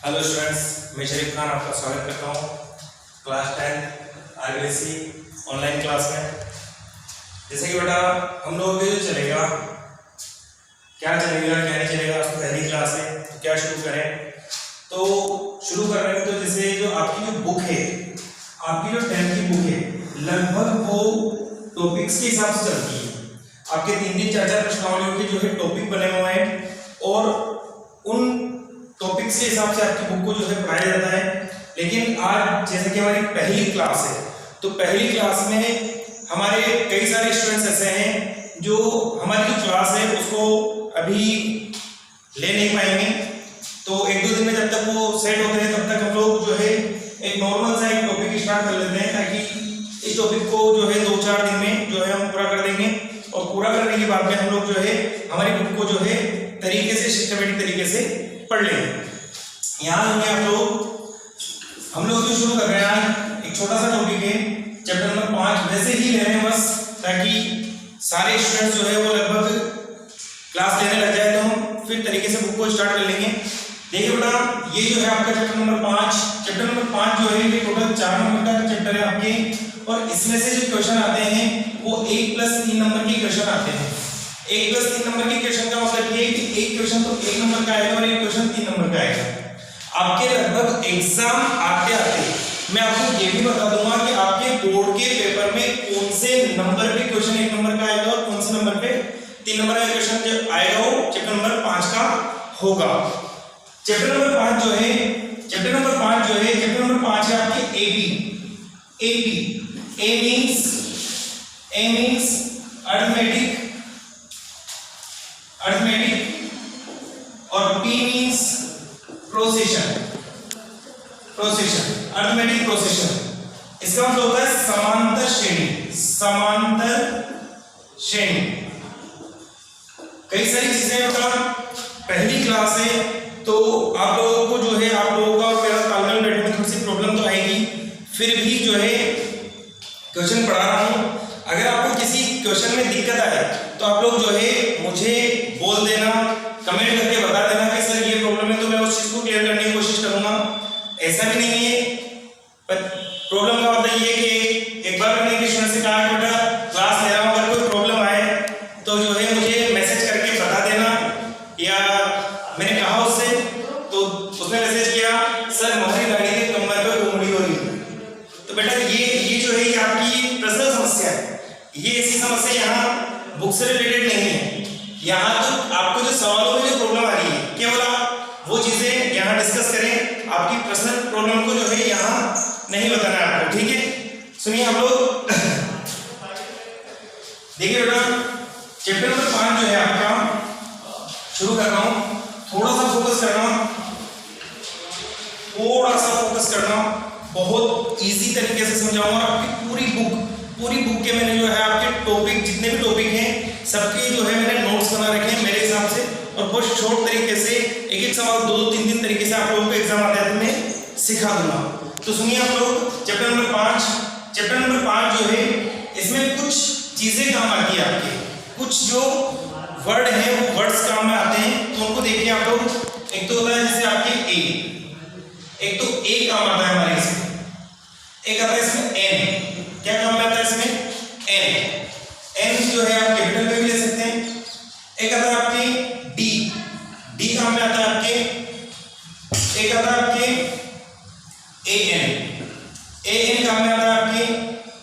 Hello students, मैं शरीफ खान आपका स्वागत करता हूँ क्लास 10 आरबीएससी ऑनलाइन क्लास में। जैसे कि बेटा हम लोगों के जो चलेगा क्या नहीं चलेगा, उसकी पहली क्लास है तो क्या शुरू करें। तो शुरू कर रहे हैं तो जैसे जो आपकी जो बुक है, आपकी जो 10th की बुक है, लगभग वो टॉपिक्स के हिसाब से चलती है। आपके 3-3 4-4 प्रश्नावलियों के जो है टॉपिक बने हुए हैं और उन टॉपिक्स के हिसाब से आपकी बुक को जो है पढ़ाया जाता है। लेकिन आज जैसे कि हमारी पहली क्लास है तो पहली क्लास में हमारे कई सारे स्टूडेंट्स ऐसे हैं जो हमारी जो क्लास है उसको अभी ले नहीं पाएंगे। तो 1-2 दिन में जब तक वो सेट होते हैं तब तक हम लोग जो है एक नॉर्मल सा एक टॉपिक स्टार्ट कर लेते हैं, ताकि इस टॉपिक को जो है 2-4 दिन में जो है हम पूरा कर देंगे। और पूरा करने के बाद में हम लोग जो है हमारी बुक को जो है तरीके से सिस्टमेटिक तरीके से पढ़ लेंगे। यहाँ होंगे आप लोग, हम लोग जो शुरू कर रहे हैं एक छोटा सा टॉपिक है, चैप्टर नंबर 5 वैसे ही ले रहे हैं बस, ताकि सारे स्टूडेंट्स जो है वो लगभग क्लास लेने लग जाए तो हम फिर तरीके से बुक को स्टार्ट कर लेंगे। देखिए बेटा, ये जो है आपका चैप्टर नंबर 5 जो है ये टोटल 4 नंबर का चैप्टर है आपके, और इसमें से जो क्वेश्चन आते हैं वो 1+3 नंबर के क्वेश्चन आते हैं। 1+3 नंबर के क्वेश्चन का मतलब ये कि एक क्वेश्चन तो 1 नंबर का आएगा और एक क्वेश्चन 3 नंबर का आएगा। आपके लगभग एग्जाम आते आते मैं आपको ये भी बता दूंगा कि आपके बोर्ड के पेपर में कौन से नंबर पे क्वेश्चन 1 नंबर का आएगा और कौन से नंबर पे 3 नंबर का क्वेश्चन जो आएगा वो चैप्टर नंबर 5 का होगा। चैप्टर नंबर 5 जो है चैप्टर नंबर 5 है आपके एपी। ए मींस अरिथमेटिक और P means progression, arithmetic progression. इसका मतलब होता है समांतर श्रेणी। कई सारी चीजें होता, पहली क्लास है तो आप लोगों को जो है आप लोगों का और मेरा तालमेल बैठने में थोड़ी सी प्रॉब्लम तो आएगी, फिर भी जो है क्वेश्चन पढ़ा रहा हूं। अगर आपको किसी क्वेश्चन में दिक्कत आए तो आप लोग जो है मुझे बोल देना, कमेंट करके बता देना कि सर ये प्रॉब्लम है, तो मैं उस चीज को क्लियर करने की कोशिश करूंगा। ऐसा भी नहीं है, पर प्रॉब्लम का मतलब ये कि एक बार मैंने एक स्टूडेंट से कहा कि बेटा क्लास ले रहा हूं, अगर कोई प्रॉब्लम आए तो जो है मुझे मैसेज करके बता देना, या मैंने कहा उससे तो उसने मैसेज किया सर हमारी गाड़ी के कमर पे घुमड़ी हो रही है। तो बेटा ये जो है ये आपकी पर्सनल समस्या है, ये ऐसी समस्या यहाँ बुक से रिलेटेड नहीं है। यहाँ तो आपको जो सवालों में जो प्रॉब्लम आ रही है केवल आप वो चीजें यहाँ डिस्कस करें, आपकी पर्सनल प्रॉब्लम को जो है यहाँ नहीं बताना है आपको, ठीक है। सुनिए आप लोग, देखिए बेटा चैप्टर नंबर 5 जो है आपका शुरू कर रहा हूँ, थोड़ा सा फोकस करना, बहुत इजी तरीके से समझाऊंगा। आपकी पूरी बुक के मैंने जो है आपके टॉपिक जितने भी टॉपिक हैं सबके जो है मैंने नोट्स बना रखे हैं मेरे हिसाब से, और बहुत शॉर्ट तरीके से एक सवाल 2-3 तरीके से आप लोगों को एग्जाम आते हैं मैं सिखा दूंगा। तो सुनिए आप लोग, चैप्टर नंबर 5 जो है इसमें कुछ चीजें काम आती है आपके, कुछ जो वर्ड है वो वर्ड्स काम में आते हैं, तो उनको देखिए आप लोग। एक तो होता है जैसे आपके एक तो ए काम आता है हमारे इसमें, एक आता है इसमें एन। क्या काम में आता है इसमें? एन जो है आप कैपिटल में भी ले सकते हैं। एक आता है आपके डी काम में आता है आपके, एक आता है आपके एन काम में आता है आपके,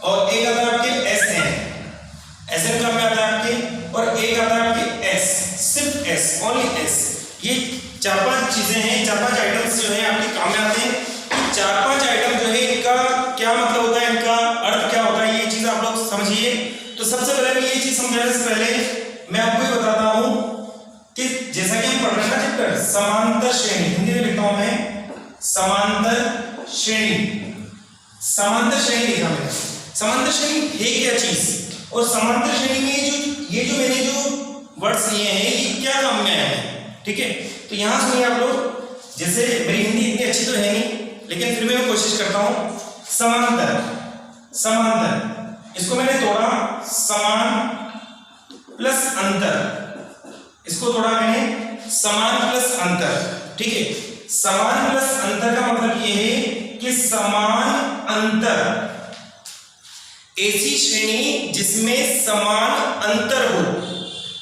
और एक आता है आपके एसएन काम में आता है आपके, और एक आता है आपके एस, सिर्फ एस, ओनली एस। ये 4-5 चीजें हैं, 4-5 आइटम्स जो है आपके काम में आते हैं। 4-5 आइटम जो है इनका क्या मतलब होता है, इनका अर्थ क्या होता है, ये चीज आप लोग समझिए। तो सबसे पहले मैं ये चीज समझाने से पहले मैं आपको ये बताता हूं कि जैसा कि हम पढ़ रहे हैं ना चैप्टर समांतर श्रेणी, हिंदी में लिखता हूं मैं समांतर श्रेणी लिखा मैंने। समांतर श्रेणी है क्या चीज, और समांतर श्रेणी में ये जो मैंने जो वर्ड्स लिए हैं ये क्या काम में आए हैं, ठीक है। तो यहां सुनिए आप लोग, जैसे मेरी हिंदी इतनी अच्छी तो है नहीं लेकिन फिर भी मैं कोशिश करता हूं। समांतर इसको मैंने तोड़ा, समान प्लस अंतर, इसको तोड़ा मैंने समान प्लस अंतर, ठीक है। समान प्लस अंतर का मतलब ये है कि समान अंतर, ऐसी श्रेणी जिसमें समान अंतर हो।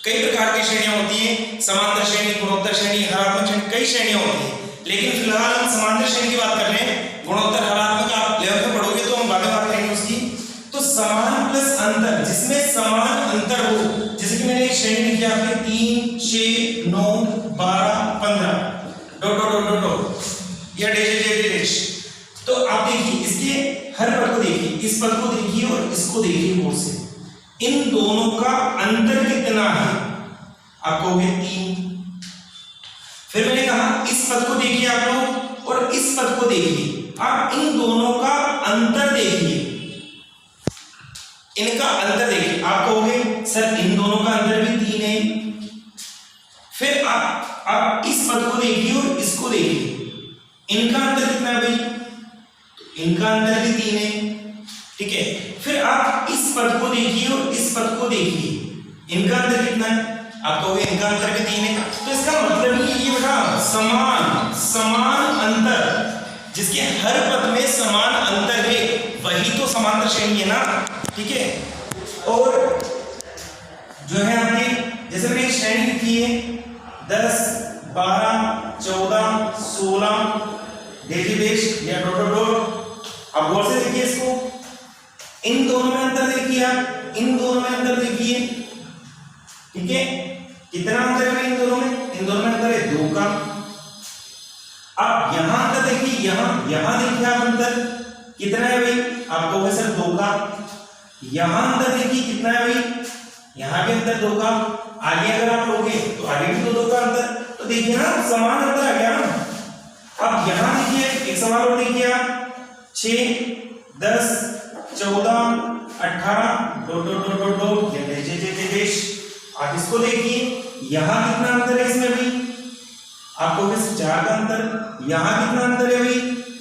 कई प्रकार की श्रेणियां होती हैं, समांतर श्रेणी, गुणोत्तर श्रेणी, हरात्मक श्रेणी, कई श्रेणियां होती हैं, लेकिन फिलहाल हम समांतर श्रेणी की बात कर रहे हैं। गुणोत्तर हरात्मक आप 11th में पढ़ोगे तो हम बाद में बात करेंगे उसकी। तो समान प्लस अंतर, जिसमें समान अंतर हो, जैसे कि मैंने एक श्रेणी लिखी आपके 3, 6, 9, 12, 15 डॉट डॉट डॉट डॉट या डैश। तो आप देखिए इसके हर पद को देखिए, इस पद को देखिए और इसको देखिए गौर से, इन दोनों का अंतर कितना है? आप कहोगे 3। फिर मैंने कहा इस पद को देखिए आप लोग और इस पद को देखिए, आप इन दोनों का अंतर देखिए, इनका अंतर देखिए। आप कहोगे सर इन दोनों का अंतर भी 3 है। फिर आप इस पद को देखिए और इसको देखिए, इनका अंतर कितना है भाई? इनका अंतर भी 3 है, ठीक है। फिर आप इस पद को देखिए और इस पद को देखिए, इनका अंतर कितना है? आप कहोगे इनका अंतर भी 3 है। तो इसका मतलब ये बेटा समान अंतर, जिसके हर पद में समान अंतर है, वही तो समांतर श्रेणी है ना, ठीक है। और जो है आपकी, जैसे मैंने एक श्रेणी लिखी है 10, 12, 14, 16 डेश या डॉट डॉट डॉट। अब गौर से देखिए इसको, इन दोनों में अंतर देखिए, आप इन दोनों में अंतर देखिए, ठीक है। कितना अंतर है इन दोनों में? इन दोनों में अंतर है 2 का। अब यहां अंतर देखिए, यहां देखिए आप अंतर कितना है भाई? आप कहोगे सर 2 का। यहां अंतर देखिए कितना है भाई? यहां भी अंतर 2 का। आगे अगर आप लोगे तो आगे भी 2 का अंतर। तो देखिए ना समान अंतर आ गया ना। अब यहां देखिए एक सवाल और देखिए आप, 6, 10, 14, 18 dot dot dot dot dot dash. आप इसको देखिए, यहां कितना अंतर है इसमें भी? आप कहोगे सर 4 का अंतर। यहां कितना अंतर है भाई?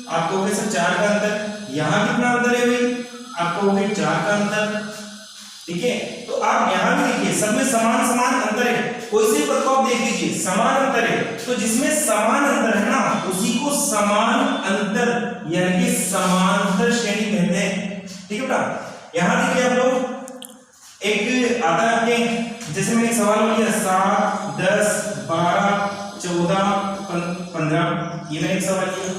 आप कहोगे सर 4 का अंतर। यहां कितना अंतर है भाई? आप कहोगे 4 का अंतर, ठीक है। तो आप यहां भी देखिए, सब में समान अंतर है। कोई से पद को आप देख लीजिए समान अंतर है, तो जिसमें समान अंतर है ना उसी को समान अंतर यानी कि समांतर श्रेणी कहते हैं, ठीक है बेटा। यहां देखिए आप लोग, एक आता है आपके, जैसे मैंने एक सवाल किया 7, 10, 12, 14, 15, ये मैंने एक सवाल किया।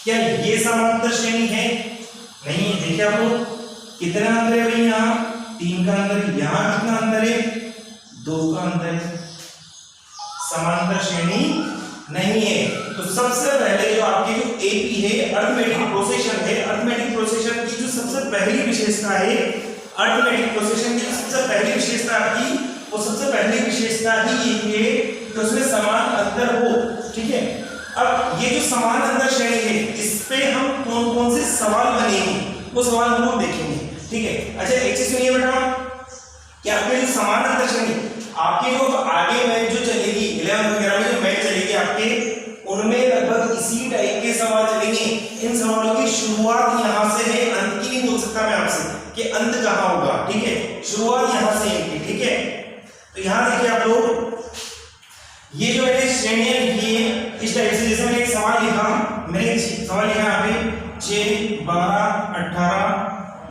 क्या ये समांतर श्रेणी है? नहीं। देखिए आप लोग कितना अंतर है भाई? यहाँ 3 का अंतर, यहाँ कितना अंतर है? 2 का अंतर है। समांतर श्रेणी नहीं है। तो सबसे पहले जो आपकी जो एपी है, अरिथमेटिक प्रोसेशन है, अरिथमेटिक प्रोसेशन की जो सबसे पहली विशेषता है, अरिथमेटिक प्रोसेशन की सबसे पहली विशेषता आपकी, वो सबसे पहली विशेषता ही ये है कि उसमें समान अंतर हो, ठीक है। अब ये जो समान अंतर श्रेणी है, इस पे हम कौन कौन से सवाल बनेंगे वो सवाल हम लोग देखेंगे, ठीक है। अच्छा एक चीज सुनिए बेटा, कि आपके जो समान अंतर श्रेणी, आपके जो आगे मैच जो चलेगी 11 वगैरह में जो मैच चलेगी आपके, उनमें लगभग इसी टाइप के सवाल चलेंगे। इन सवालों की शुरुआत यहाँ से है, अंत की नहीं बोल सकता मैं आपसे कि अंत कहाँ होगा, ठीक है। शुरुआत यहाँ से है, ठीक है। तो यहाँ देखिए आप लोग, ये जो मैंने श्रेणियां लिखी है इस टाइप से, जैसे मैंने एक सवाल लिखा, मैंने सवाल लिखा यहाँ पे 6, 12, 18,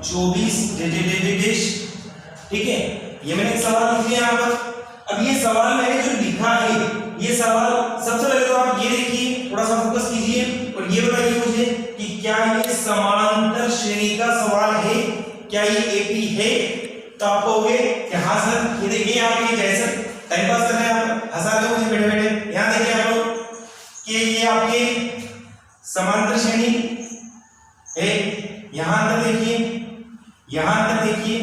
24 डेश, ठीक है। ये मैंने एक सवाल लिख दिया यहाँ पर। अब ये सवाल मैंने जो लिखा है, ये सवाल सबसे पहले तो आप ये देखिए, थोड़ा सा फोकस कीजिए और ये बताइए मुझे कि क्या ये समांतर श्रेणी का सवाल है, क्या ये एपी है? तो आप कहोगे कि हाँ सर। ये देखिए आप ये जैसे टाइम पास कर रहे हैं, आप हंसा रहे हो मुझे बैठे बैठे। यहाँ देखिए आप लोग कि ये आपके समांतर श्रेणी है। यहाँ अंतर देखिए, यहाँ अंतर देखिए,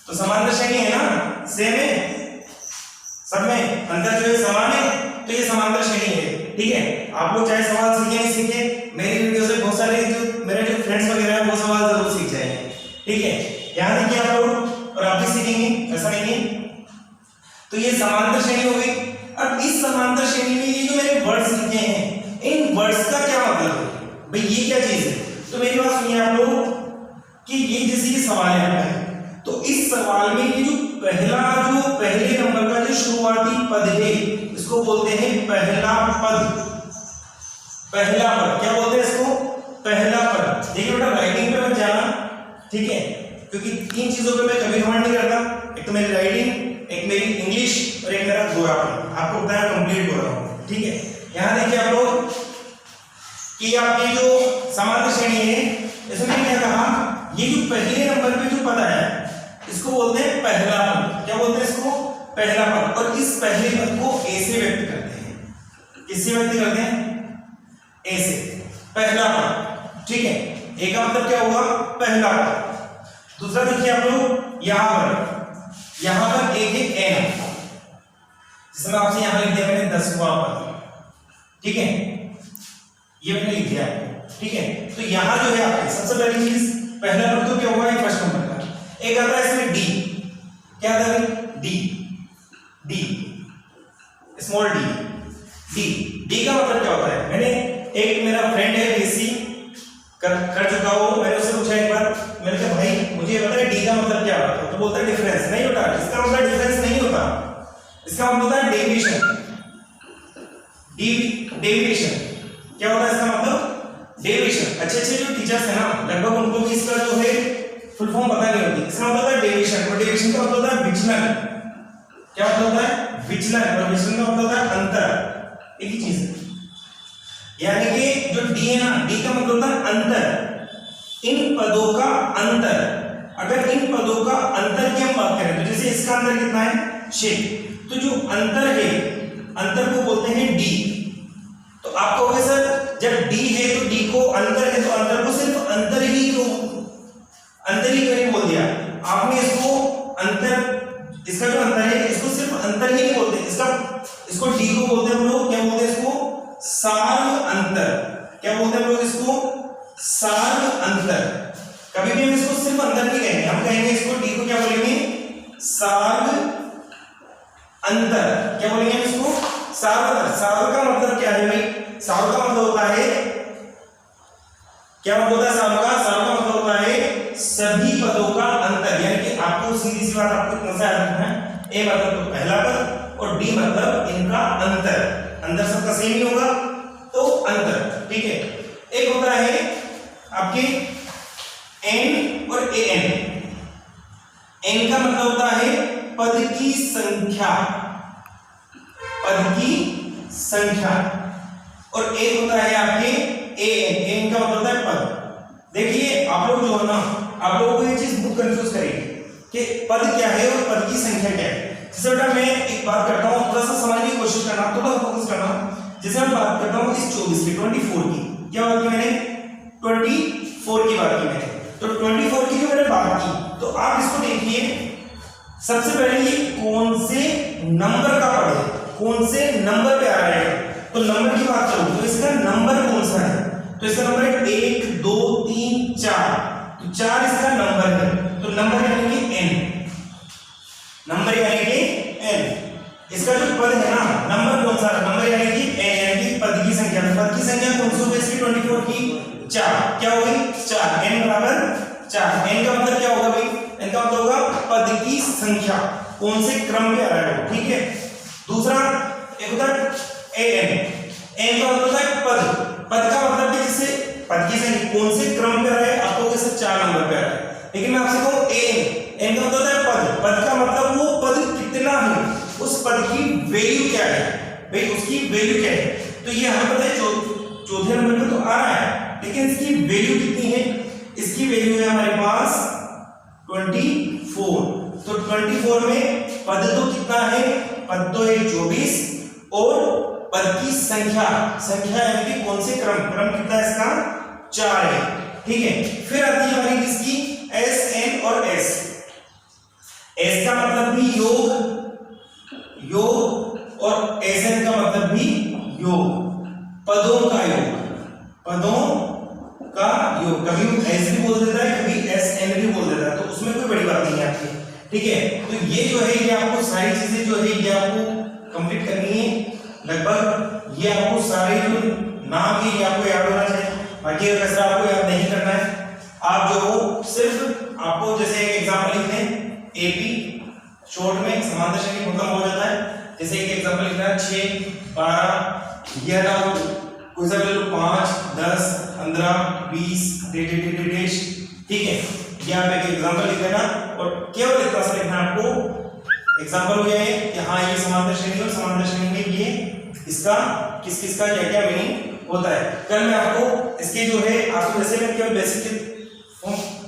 तो समांतर श्रेणी है ना, सेम है, सब में अंतर जो है समान है, तो ये समांतर श्रेणी है, ठीक है। आप लोग चाहे सवाल सीखे नहीं सीखे, मेरी वीडियो से बहुत सारे जो मेरे जो फ्रेंड्स वगैरह हैं वो सवाल जरूर सीख जाएंगे, ठीक है। यहाँ देखिए आप लोग, और आप भी सीखेंगे, ऐसा नहीं है। तो ये समांतर श्रेणी हो गई। अब इस समांतर श्रेणी में ये जो मैंने वर्ड्स लिखे हैं, इन वर्ड्स का क्या मतलब है भाई, ये क्या चीज है? तो मेरी बात सुनिए आप लोग कि ये जैसे सवाल है आपका, तो इस सवाल में ये जो पहले नंबर का जो शुरुआती पद है, इसको बोलते हैं पहला पद, पहला पद क्या बोलते हैं इसको? पहला पद। देखिए बेटा राइटिंग पे मत जाना, ठीक है, क्योंकि तीन चीजों पे मैं कभी कमेंट नहीं करता, एक तो मेरी राइटिंग, एक मेरी इंग्लिश और एक मेरा गोरापन। आपको बताया कंप्लीट हो रहा हूँ, ठीक है। यहाँ देखिए आप लोग कि आपकी जो समांतर श्रेणी है इसमें क्या कहा, ये जो पहले नंबर पे जो पद है इसको बोलते हैं पहला पद। क्या बोलते हैं इसको? पहला पद। और इस पहले पद को ए से व्यक्त करते हैं। किससे व्यक्त करते हैं? ए से। पहला पद, ठीक है। ए का मतलब क्या हुआ? पहला पद। दूसरा देखिए आप लोग यहां पर एक है एन, जिसमें आपसे यहां लिख दिया मैंने 10वां पद, ठीक है, ये मैंने लिख दिया, ठीक है। तो यहां जो है आपके सबसे पहली चीज पहला पद तो क्या हुआ? ये फर्स्ट नंबर का। एक आता है इसमें डी, क्या आता है? D, D small D. D, D का मतलब क्या होता है? मैंने एक मेरा फ्रेंड है बीएससी कर चुका हो, मैंने उससे पूछा एक बार, मैंने कहा भाई मुझे ये बताइए डी का मतलब क्या होता है? तो बोलता है डिफरेंस। नहीं होता, इसका मतलब डिफरेंस नहीं होता, इसका मतलब होता है डेविएशन। डेविएशन क्या होता है इसका मतलब? डेविएशन। अच्छे जो टीचर्स है ना लगभग उनको भी इसका जो है फुल फॉर्म पता नहीं होती। इसका मतलब होता है डेविएशन, और डेविएशन का मतलब होता है विचलन। क्या मतलब होता है? विचलन। और विचलन का मतलब होता है अंतर, एक ही चीज है। यानी कि जो डी है ना, डी का मतलब होता है अंतर, इन पदों का अंतर। अगर इन पदों का अंतर की हम बात करें तो जैसे इसका अंतर कितना है? 6, तो जो अंतर है अंतर को बोलते हैं डी। तो आप कहोगे सर जब डी है तो डी को अंतर है, तो अंतर को सिर्फ अंतर ही क्यों नहीं बोल दिया आपने? इसको अंतर, इसका जो अंतर है इसको सिर्फ अंतर ही नहीं बोलते, इसको डी को बोलते हैं हम लोग, क्या बोलते हैं इसको? सार्व अंतर। क्या बोलते हैं हम लोग इसको? सार्व अंतर। कभी भी हम इसको सिर्फ अंतर नहीं कहेंगे, हम कहेंगे इसको डी को क्या बोलेंगे? सार्व अंतर। क्या बोलेंगे हम इसको? सार्व अंतर। सार्व का मतलब क्या है भाई? सार्व का मतलब होता है, क्या मतलब होता है सार्व का? सार्व का मतलब होता है सभी पदों का अंतर। यानी कि आपको सीधी सी बात आपको इतना सा याद रखना है, ए मतलब तो पहला पद और डी मतलब इनका अंतर। अंतर सबका सेम ही होगा तो अंतर, ठीक है। एक होता है आपके एन और ए एन। एन का मतलब होता है पद की संख्या, पद की संख्या। और एक होता है आपके ए एन। एन का मतलब होता है पद। देखिए आप लोग जो है ना, आप लोगों को ये चीज बहुत कंफ्यूज करेगी कि पद क्या है और पद की संख्या क्या है। जैसे बेटा मैं एक बात करता हूँ, थोड़ा सा समझने की कोशिश करना, थोड़ा फोकस करना। जैसे हम बात करता हूँ इस 24 की, 24 की, क्या बात की मैंने? 24 की बात की मैंने। तो 24 की जो मैंने बात की, तो आप इसको देखिए, सबसे पहले ये कौन से नंबर का पद है, कौन से नंबर पे आ रहा है? तो नंबर की बात करूं तो इसका नंबर कौन सा है? तो इसका नंबर है 1 2 3 4। तो 4 इसका नंबर है। तो नंबर यानी कि n, नंबर यानी कि n। इसका जो पद है ना, नंबर कौन सा? नंबर यानी कि n, यानी कि पद की संख्या। पद की संख्या कौन सी होगी इसकी? 24 की 4। क्या होगी? 4। n बराबर 4। n का मतलब क्या होगा भाई? n का मतलब होगा पद की संख्या, कौन से क्रम पे आ रहा है, ठीक है। दूसरा एक होता है an। n का मतलब है पद। पद का मतलब है जिससे पद की संख्या कौन से क्रम पे आ रहा है, आपको कैसे 4 नंबर पे आ रहा है। लेकिन मैं आपसे कहूं n का मतलब है पद। पद का मतलब वो पद कितना है, उस पद की वैल्यू क्या है भाई, उसकी वैल्यू क्या है। तो ये हमें पता है चौथे नंबर पे तो आ रहा है, लेकिन इसकी वैल्यू कितनी है? इसकी वैल्यू है हमारे पास 24। तो 24 में पद तो कितना है? पद तो है 24 और पद की संख्या, संख्या यानी कि कौन से क्रम, क्रम कितना है इसका? 4 है, ठीक है। फिर आती है हमारी किसकी? एस एन और एस। एस का मतलब भी योग और एस एन का मतलब भी योग, पदों का योग, पदों का योग। कभी एस भी बोल देता है, कभी एस एन भी बोल देता है, तो उसमें कोई बड़ी बात नहीं है आपकी, ठीक है। तो ये जो है, ये आपको सारी चीजें जो है ये आपको कंप्लीट करनी है। लगभग ये आपको सारे जो नाम है ये आपको याद होना चाहिए। बाकी अगर आपको याद नहीं करना है, आप जो हो सिर्फ आपको जैसे एक एग्जांपल लिख दें, एपी शॉर्ट में समांतर श्रेणी खत्म हो जाता है। जैसे एक एग्जांपल लिखना है 6 12, यह डाउट कोई सा ले लो 5, 10, 15, 20 डेश, ठीक है। यहाँ पे एक एग्जांपल लिख देना और केवल इतना सा लिखना आपको, एग्जांपल हो गया है कि हाँ ये समांतर श्रेणी और समांतर श्रेणी में ये इसका किस किस का क्या क्या मीनिंग होता है। कल मैं आपको इसके जो है आपको जैसे मैं केवल बेसिक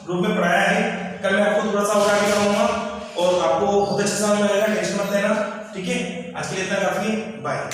रूप में पढ़ाया है, कल मैं आपको थोड़ा सा और आगे कराऊंगा और आपको बहुत अच्छा समझ में आएगा, टेंशन मत लेना, ठीक है। आज के लिए इतना काफी, बाय।